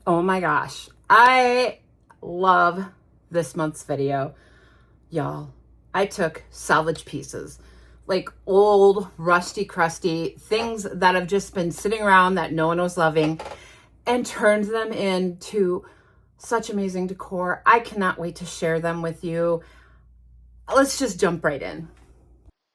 Oh my gosh, I love this month's video. Y'all, I took salvage pieces, like old, rusty, crusty things that have just been sitting around that no one was loving, and turned them into such amazing decor. I cannot wait to share them with you. Let's just jump right in.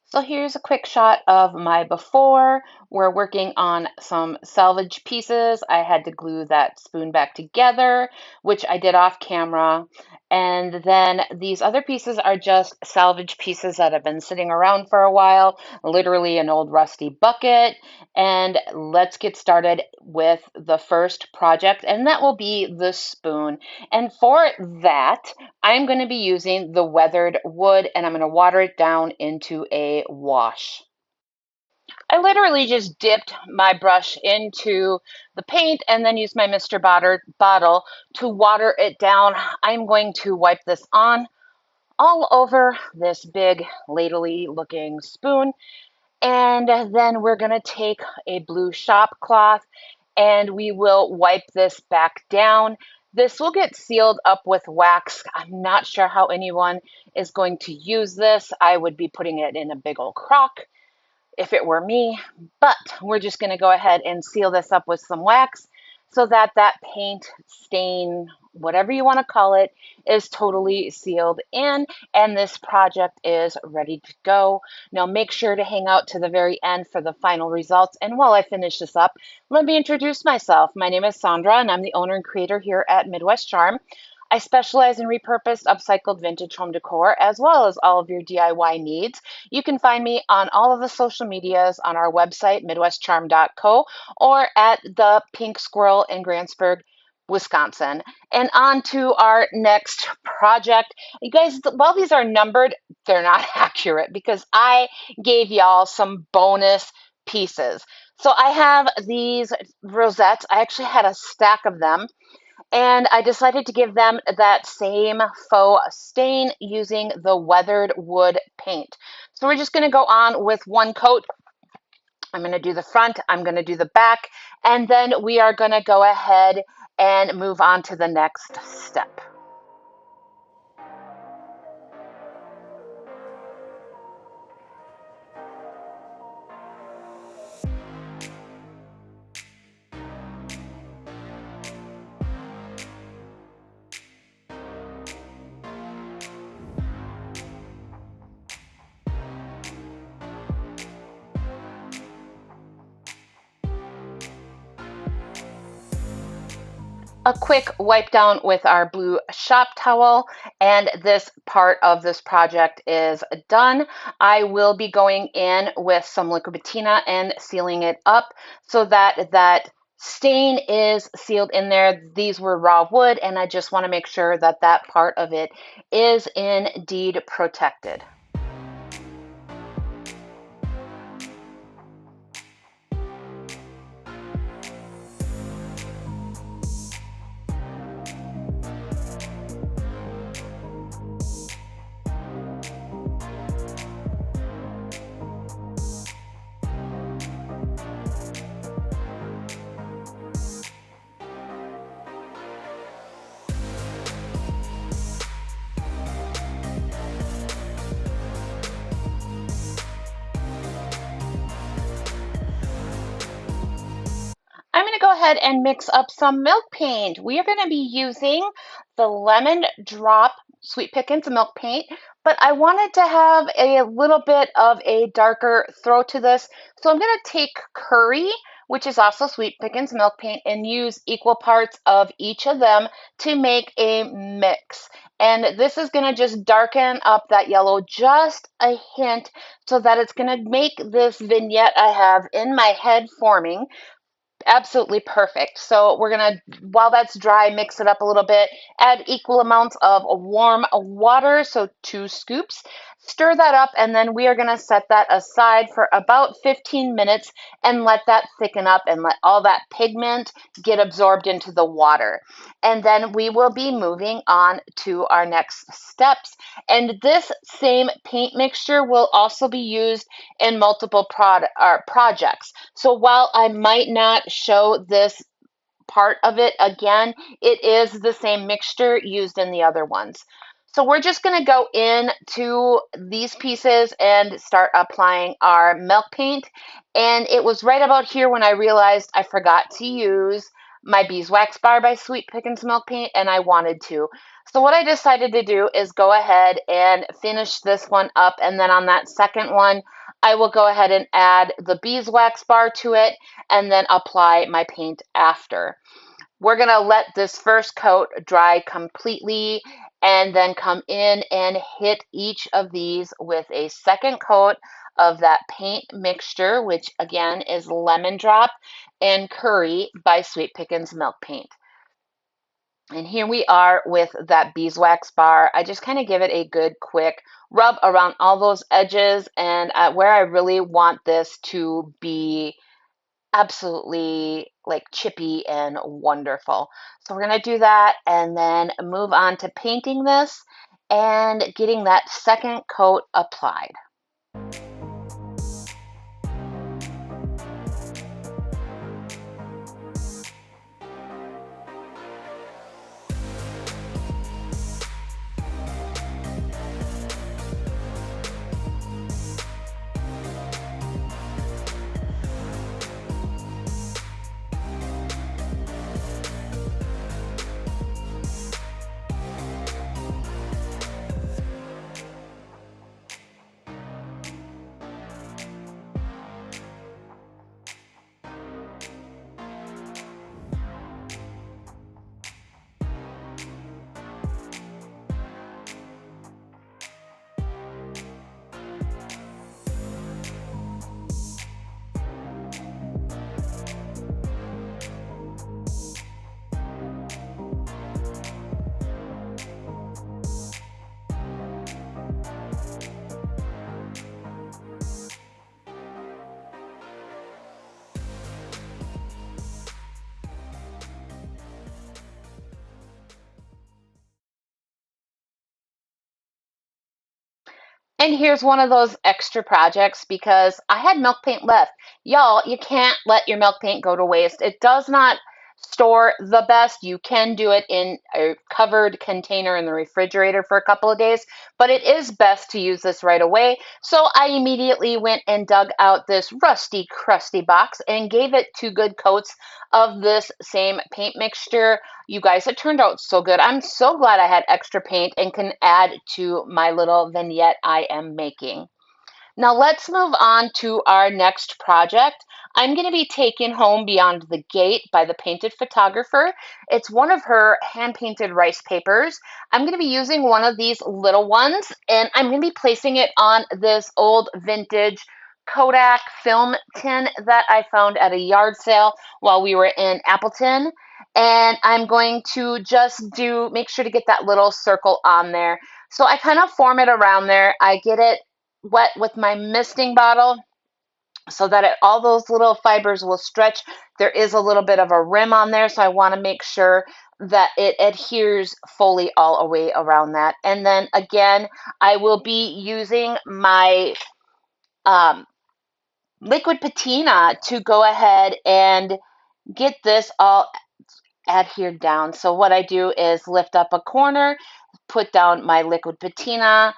So here's a quick shot of my before. We're working on some salvage pieces. I had to glue that spoon back together, which I did off camera. And then these other pieces are just salvage pieces that have been sitting around for a while, literally an old rusty bucket. And let's get started with the first project, and that will be the spoon. And for that, I'm going to be using the weathered wood, and I'm going to water it down into a wash. I literally just dipped my brush into the paint and then used my Mr. bottle to water it down. I'm going to wipe this on all over this big ladly looking spoon. And then we're going to take a blue shop cloth and we will wipe this back down. This will get sealed up with wax. I'm not sure how anyone is going to use this. I would be putting it in a big old crock if it were me, but we're just going to go ahead and seal this up with some wax so that that paint stain, whatever you want to call it, is totally sealed in, and this project is ready to go. Now make sure to hang out to the very end for the final results, and while I finish this up, let me introduce myself. My name is Sandra, and I'm the owner and creator here at Midwest Charm. I specialize in repurposed, upcycled vintage home decor, as well as all of your DIY needs. You can find me on all of the social medias on our website, midwestcharm.co, or at the Pink Squirrel in Grantsburg, Wisconsin. And on to our next project. You guys, while these are numbered, they're not accurate because I gave y'all some bonus pieces. So I have these rosettes. I actually had a stack of them, and I decided to give them that same faux stain using the weathered wood paint. So we're just going to go on with one coat. I'm going to do the front, I'm going to do the back, and then we are going to go ahead and move on to the next step. A quick wipe down with our blue shop towel, and this part of this project is done. I will be going in with some liquid patina and sealing it up so that that stain is sealed in there. These were raw wood, and I just want to make sure that that part of it is indeed protected. I'm going to go ahead and mix up some milk paint. We are going to be using the Lemon Drop Sweet Pickins milk paint, but I wanted to have a little bit of a darker throw to this. So I'm going to take Curry, which is also Sweet Pickins milk paint, and use equal parts of each of them to make a mix. And this is going to just darken up that yellow just a hint so that it's going to make this vignette I have in my head forming absolutely perfect. So we're gonna, while that's dry, mix it up a little bit, add equal amounts of warm water, so 2 scoops, stir that up, and then we are gonna set that aside for about 15 minutes and let that thicken up and let all that pigment get absorbed into the water. And then we will be moving on to our next steps. And this same paint mixture will also be used in multiple projects. So while I might not show this part of it again, it is the same mixture used in the other ones. So we're just going to go into these pieces and start applying our milk paint. And it was right about here when I realized I forgot to use my beeswax bar by Sweet Pickins Milk Paint, and I wanted to. So what I decided to do is go ahead and finish this one up, and then on that second one, I will go ahead and add the beeswax bar to it and then apply my paint after. We're going to let this first coat dry completely and then come in and hit each of these with a second coat of that paint mixture, which again is Lemon Drop and Curry by Sweet Pickins Milk Paint. And here we are with that beeswax bar. I just kind of give it a good quick rub around all those edges, and where I really want this to be absolutely like chippy and wonderful. So we're going to do that and then move on to painting this and getting that second coat applied. And here's one of those extra projects because I had milk paint left. Y'all, you can't let your milk paint go to waste. It does not store the best. You can do it in a covered container in the refrigerator for a couple of days, but it is best to use this right away. So I immediately went and dug out this rusty, crusty box and gave it 2 good coats of this same paint mixture. You guys, it turned out so good. I'm so glad I had extra paint and can add to my little vignette I am making. Now let's move on to our next project. I'm going to be taking Home Beyond the Gate by the Painted Photographer. It's one of her hand-painted rice papers. I'm going to be using one of these little ones, and I'm going to be placing it on this old vintage Kodak film tin that I found at a yard sale while we were in Appleton. And I'm going to just make sure to get that little circle on there. So I kind of form it around there. I get it wet with my misting bottle so that all those little fibers will stretch. There is a little bit of a rim on there, so I want to make sure that it adheres fully all the way around that. And then again, I will be using my liquid patina to go ahead and get this all adhered down. So what I do is lift up a corner, put down my liquid patina,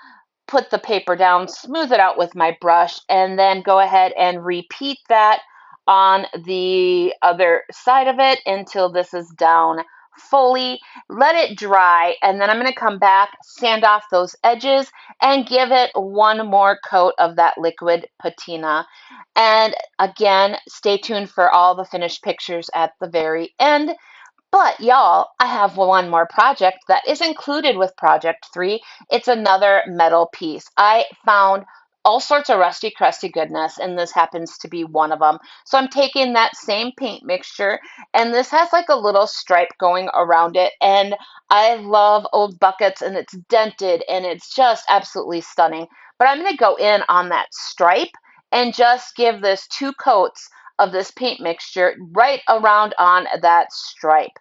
put the paper down, smooth it out with my brush, and then go ahead and repeat that on the other side of it until this is down fully. Let it dry, and then I'm going to come back, sand off those edges, and give it one more coat of that liquid patina. And again, stay tuned for all the finished pictures at the very end. But y'all, I have one more project that is included with Project 3. It's another metal piece. I found all sorts of rusty, crusty goodness, and this happens to be one of them. So I'm taking that same paint mixture, and this has like a little stripe going around it, and I love old buckets, and it's dented, and it's just absolutely stunning. But I'm going to go in on that stripe and just give this 2 coats of this paint mixture right around on that stripe.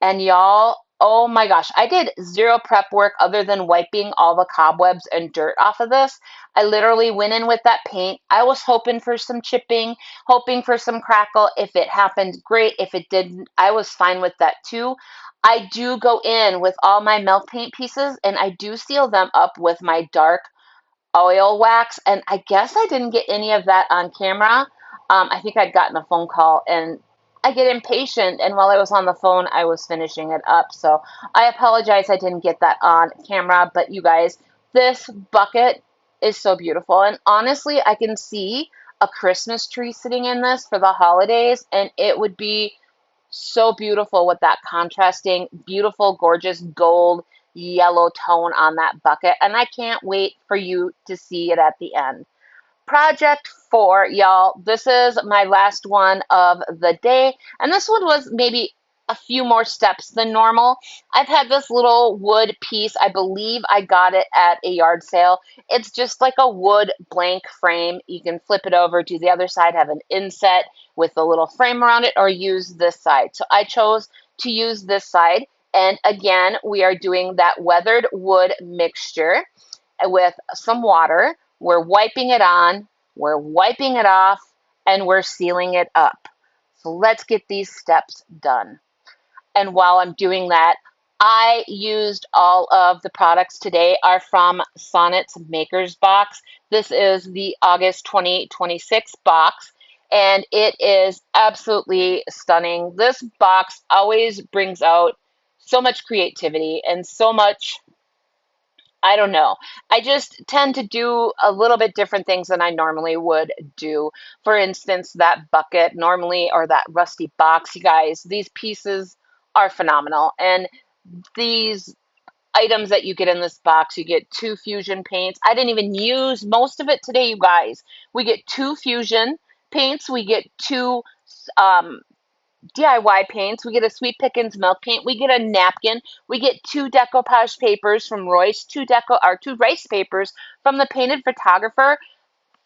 And y'all, Oh my gosh, I did zero prep work other than wiping all the cobwebs and dirt off of this. I literally went in with that paint. I was hoping for some chipping, hoping for some crackle. If it happened, great. If it didn't, I was fine with that too. I do go in with all my milk paint pieces and I do seal them up with my dark oil wax, and I guess I didn't get any of that on camera. I think I'd gotten a phone call, and I get impatient, and while I was on the phone, I was finishing it up. So I apologize I didn't get that on camera, but you guys, this bucket is so beautiful, and honestly, I can see a Christmas tree sitting in this for the holidays, and it would be so beautiful with that contrasting, beautiful, gorgeous gold yellow tone on that bucket. And I can't wait for you to see it at the end. Project 4, y'all. This is my last one of the day. And this one was maybe a few more steps than normal. I've had this little wood piece. I believe I got it at a yard sale. It's just like a wood blank frame. You can flip it over to the other side, have an inset with a little frame around it, or use this side. So I chose to use this side. And again, we are doing that weathered wood mixture with some water. We're wiping it on, we're wiping it off, and we're sealing it up. So let's get these steps done. And while I'm doing that, I used all of the products today are from Sonnet's Maker's Box. This is the August 2026 box, and it is absolutely stunning. This box always brings out so much creativity and so much, I don't know. I just tend to do a little bit different things than I normally would do. For instance, that bucket normally, or that rusty box, you guys, these pieces are phenomenal. And these items that you get in this box, you get 2 fusion paints. I didn't even use most of it today, you guys. We get 2 fusion paints. We get two um, DIY paints. We get a Sweet Pickins milk paint. We get a napkin. We get 2 decoupage papers from Royce, 2 rice papers from the Painted Photographer.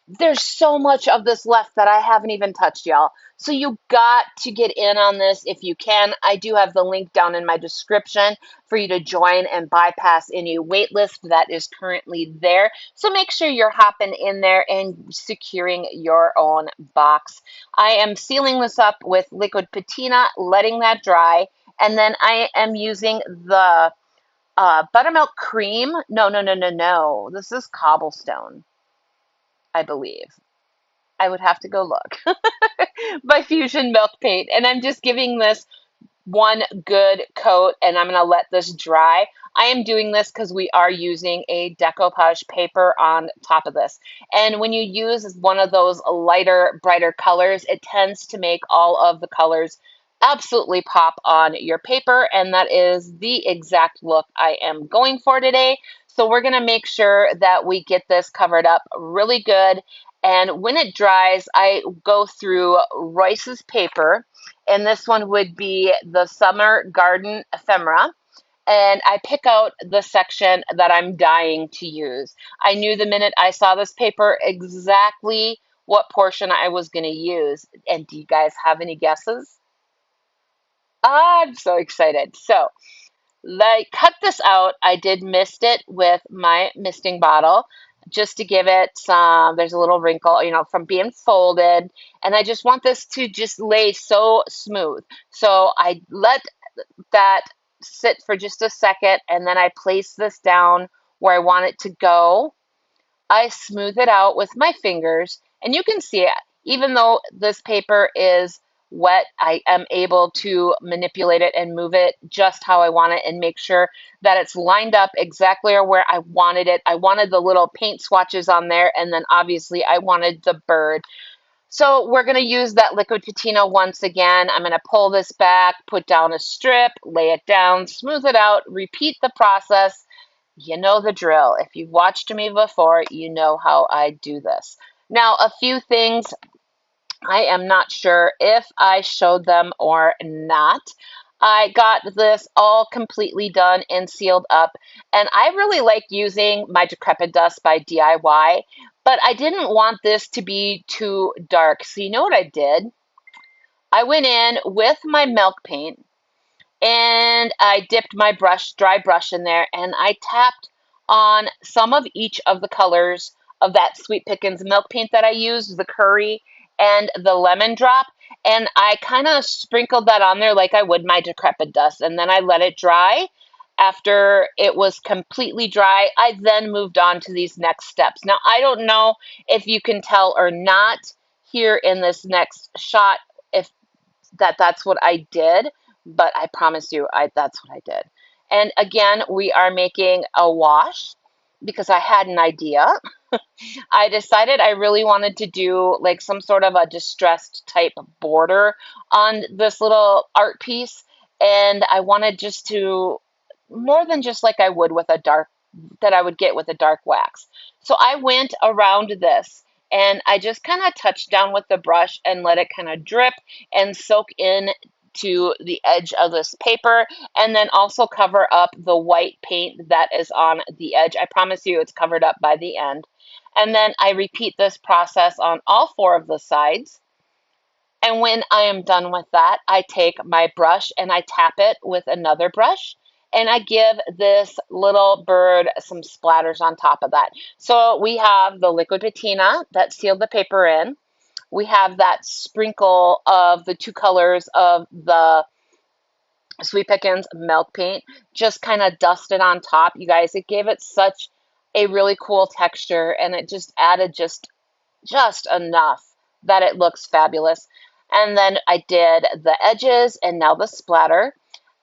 There's so much of this left that I haven't even touched, y'all. So you got to get in on this if you can. I do have the link down in my description for you to join and bypass any wait list that is currently there. So make sure you're hopping in there and securing your own box. I am sealing this up with liquid patina, letting that dry, and then I am using the buttermilk cream. No, no, no, no, no. This is cobblestone, I believe. I would have to go look. My Fusion Milk Paint. And I'm just giving this one good coat and I'm going to let this dry. I am doing this because we are using a decoupage paper on top of this. And when you use one of those lighter, brighter colors, it tends to make all of the colors absolutely pop on your paper. And that is the exact look I am going for today. So we're going to make sure that we get this covered up really good. And when it dries, I go through Royce's paper, and this one would be the Summer Garden Ephemera. And I pick out the section that I'm dying to use. I knew the minute I saw this paper exactly what portion I was going to use. And do you guys have any guesses? I'm so excited. So like cut this out. I did mist it with my misting bottle just to give it some, there's a little wrinkle, from being folded. And I just want this to just lay so smooth. So I let that sit for just a second and then I place this down where I want it to go. I smooth it out with my fingers, and you can see it. Even though this paper is wet, I am able to manipulate it and move it just how I want it and make sure that it's lined up exactly where I wanted it. I wanted the little paint swatches on there, and then obviously I wanted the bird. So we're going to use that liquid patina once again. I'm going to pull this back, put down a strip, lay it down, smooth it out, repeat the process. You know the drill. If you've watched me before, you know how I do this. Now, a few things I am not sure if I showed them or not. I got this all completely done and sealed up, and I really like using my Decrepit Dust by DIY, but I didn't want this to be too dark. So you know what I did? I went in with my milk paint and I dipped my dry brush in there, and I tapped on some of each of the colors of that Sweet Pickins milk paint that I used, the curry and the lemon drop. And I kind of sprinkled that on there like I would my decrepit dust. And then I let it dry. After it was completely dry, I then moved on to these next steps. Now, I don't know if you can tell or not here in this next shot if that's what I did, but I promise you, that's what I did. And again, we are making a wash because I had an idea. I decided I really wanted to do like some sort of a distressed type border on this little art piece. And I wanted just to, more than just like I would with a dark, that I would get with a dark wax. So I went around this and I just kind of touched down with the brush and let it kind of drip and soak in to the edge of this paper, and then also cover up the white paint that is on the edge. I promise you it's covered up by the end. And then I repeat this process on all four of the sides. And when I am done with that, I take my brush and I tap it with another brush. And I give this little bird some splatters on top of that. So we have the liquid patina that sealed the paper in. We have that sprinkle of the two colors of the Sweet Pickins milk paint just kind of dusted on top. You guys, it gave it such a really cool texture, and it just added just enough that it looks fabulous. And then I did the edges and now the splatter.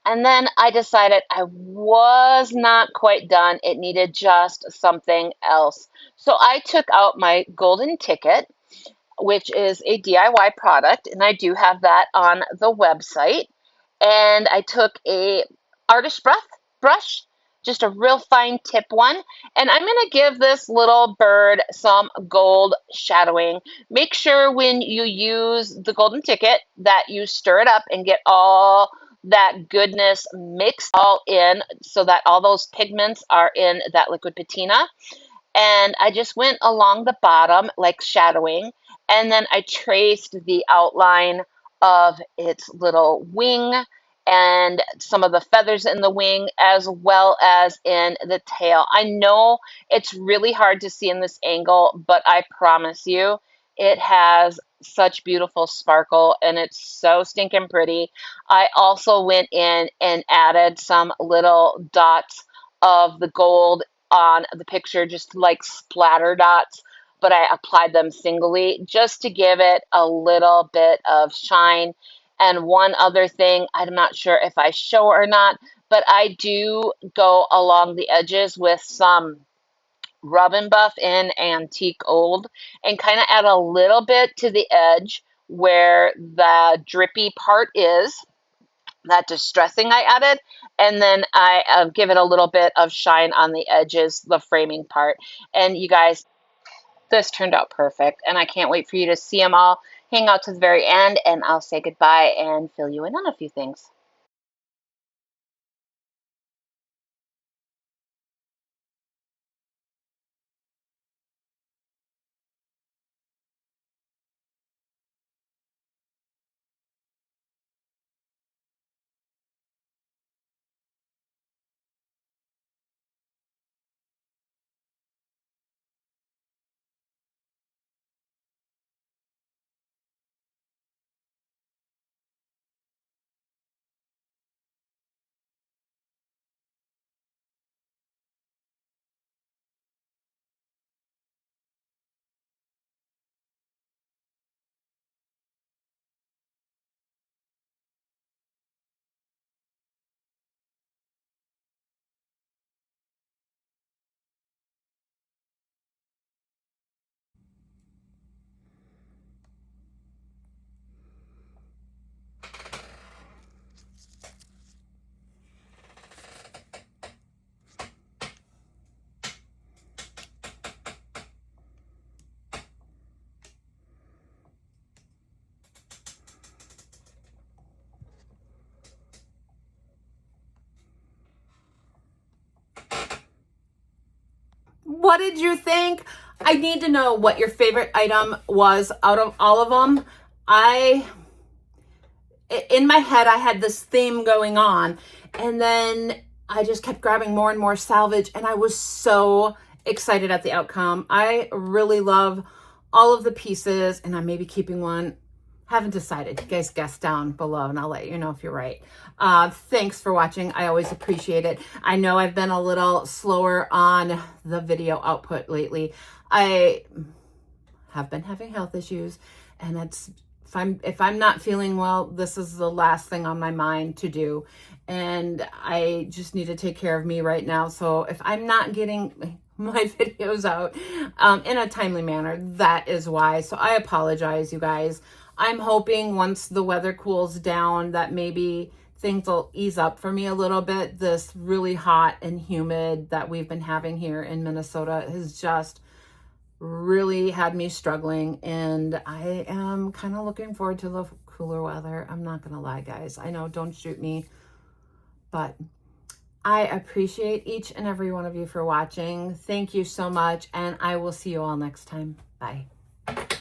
And then I decided I was not quite done. It needed just something else. So I took out my golden ticket, which is a DIY product, and I do have that on the website. And I took a artist brush, just a real fine tip one, and I'm going to give this little bird some gold shadowing. Make sure when you use the golden ticket that you stir it up and get all that goodness mixed all in so that all those pigments are in that liquid patina. And I just went along the bottom like shadowing, and then I traced the outline of its little wing and some of the feathers in the wing as well as in the tail. I know it's really hard to see in this angle, but I promise you it has such beautiful sparkle and it's so stinking pretty. I also went in and added some little dots of the gold on the picture, just like splatter dots, but I applied them singly just to give it a little bit of shine. And one other thing, I'm not sure if I show or not, but I do go along the edges with some Rub and Buff in Antique Old and kind of add a little bit to the edge where the drippy part is, that distressing I added, and then I give it a little bit of shine on the edges, the framing part. And you guys, this turned out perfect, and I can't wait for you to see them all. Hang out to the very end, and I'll say goodbye and fill you in on a few things. What did you think? I need to know what your favorite item was out of all of them. in my head, I had this theme going on, and then I just kept grabbing more and more salvage, and I was so excited at the outcome. I really love all of the pieces, and I may be keeping one. Haven't decided. You guys guess down below, and I'll let you know if you're right. Thanks for watching. I always appreciate it. I know I've been a little slower on the video output lately. I have been having health issues, and if I'm not feeling well, this is the last thing on my mind to do, and I just need to take care of me right now. So if I'm not getting my videos out in a timely manner, that is why. So I apologize, you guys. I'm hoping once the weather cools down that maybe things will ease up for me a little bit. This really hot and humid that we've been having here in Minnesota has just really had me struggling, and I am kind of looking forward to the cooler weather. I'm not gonna lie, guys. I know, don't shoot me, but I appreciate each and every one of you for watching. Thank you so much, and I will see you all next time. Bye.